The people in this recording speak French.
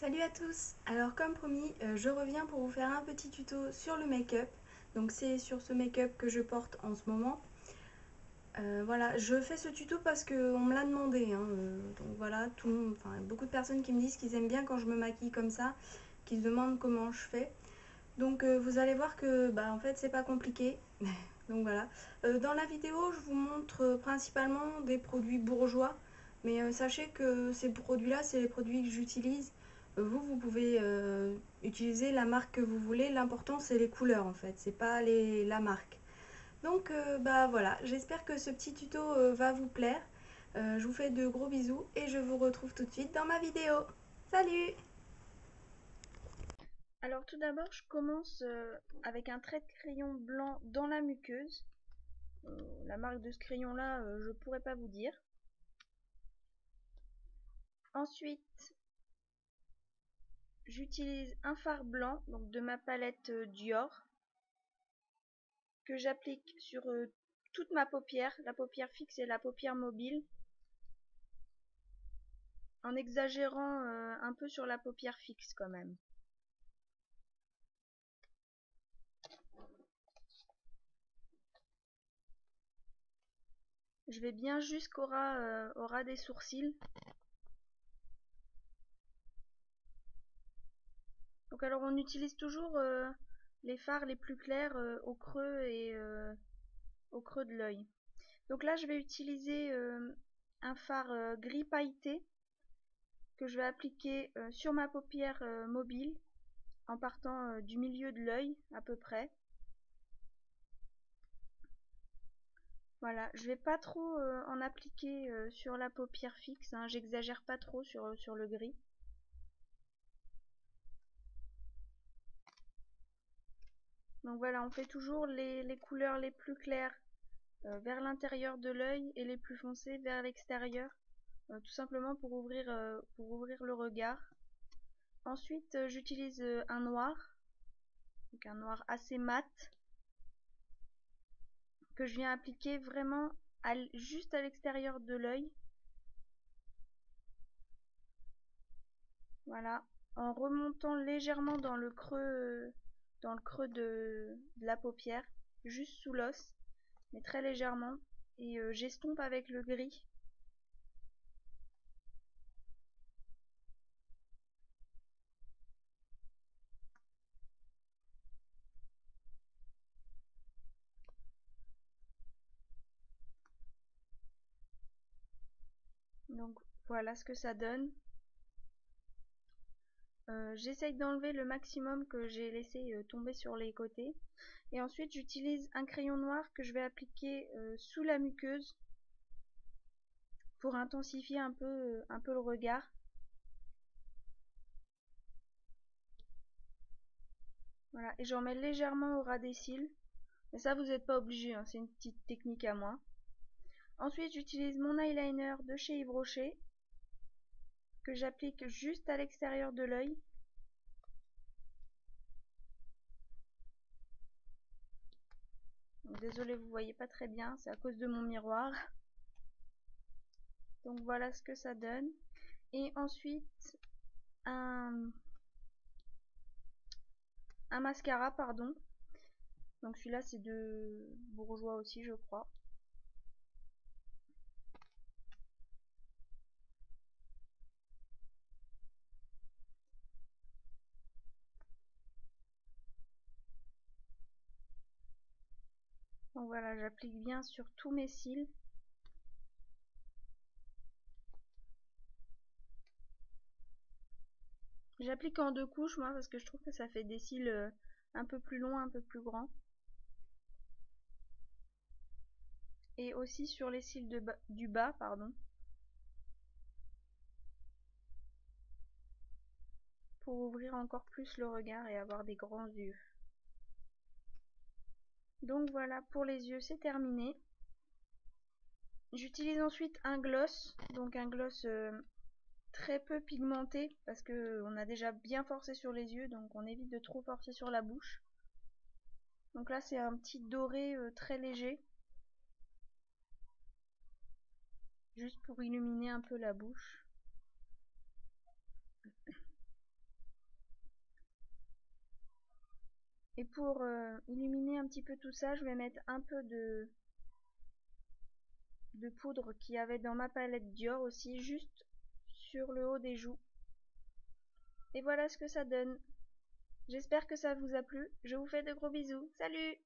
Salut à tous. Alors comme promis, je reviens pour vous faire un petit tuto sur le make-up. Donc c'est sur ce make-up que je porte en ce moment. Voilà, je fais ce tuto parce qu'on me l'a demandé, hein. Donc voilà, beaucoup de personnes qui me disent qu'ils aiment bien quand je me maquille comme ça, qui se demandent comment je fais. Donc vous allez voir que en fait c'est pas compliqué. Donc voilà. Dans la vidéo, je vous montre principalement des produits bourgeois, mais sachez que ces produits-là, c'est les produits que j'utilise. Vous pouvez utiliser la marque que vous voulez. L'important, c'est les couleurs en fait, c'est pas la marque. Donc voilà, j'espère que ce petit tuto va vous plaire. Je vous fais de gros bisous et je vous retrouve tout de suite dans ma vidéo. Salut! Alors tout d'abord, je commence avec un trait de crayon blanc dans la muqueuse. La marque de ce crayon-là, je pourrais pas vous dire. Ensuite, j'utilise un fard blanc, donc de ma palette Dior, que j'applique sur toute ma paupière, la paupière fixe et la paupière mobile, en exagérant un peu sur la paupière fixe quand même. Je vais bien jusqu'au ras des sourcils. Donc alors on utilise toujours les fards les plus clairs au creux et au creux de l'œil. Donc là je vais utiliser un fard gris pailleté que je vais appliquer sur ma paupière mobile en partant du milieu de l'œil à peu près. Voilà, je vais pas trop en appliquer sur la paupière fixe, hein, j'exagère pas trop sur le gris. Donc voilà, on fait toujours les couleurs les plus claires vers l'intérieur de l'œil et les plus foncées vers l'extérieur, tout simplement pour ouvrir le regard. Ensuite, j'utilise un noir, donc un noir assez mat, que je viens appliquer vraiment juste à l'extérieur de l'œil. Voilà, en remontant légèrement dans le creux de la paupière, juste sous l'os, mais très légèrement, et j'estompe avec le gris. Donc voilà ce que ça donne. J'essaye d'enlever le maximum que j'ai laissé tomber sur les côtés. Et ensuite j'utilise un crayon noir que je vais appliquer sous la muqueuse pour intensifier un peu le regard. Voilà, et j'en mets légèrement au ras des cils. Mais ça vous n'êtes pas obligé, hein, c'est une petite technique à moi. Ensuite j'utilise mon eyeliner de chez Yves Rocher que j'applique juste à l'extérieur de l'œil. Désolée, vous voyez pas très bien, c'est à cause de mon miroir. Donc voilà ce que ça donne. Et ensuite un mascara, pardon. Donc celui-là c'est de Bourjois aussi, je crois. Donc voilà, j'applique bien sur tous mes cils. J'applique en deux couches moi parce que je trouve que ça fait des cils un peu plus longs, un peu plus grands. Et aussi sur les cils du bas, pardon. Pour ouvrir encore plus le regard et avoir des grands yeux. Donc voilà, pour les yeux c'est terminé. J'utilise ensuite un gloss, donc un gloss très peu pigmenté parce que on a déjà bien forcé sur les yeux, donc on évite de trop forcer sur la bouche. Donc là c'est un petit doré très léger, juste pour illuminer un peu la bouche. Et pour illuminer un petit peu tout ça, je vais mettre un peu de poudre qu'il y avait dans ma palette Dior aussi, juste sur le haut des joues. Et voilà ce que ça donne. J'espère que ça vous a plu. Je vous fais de gros bisous. Salut!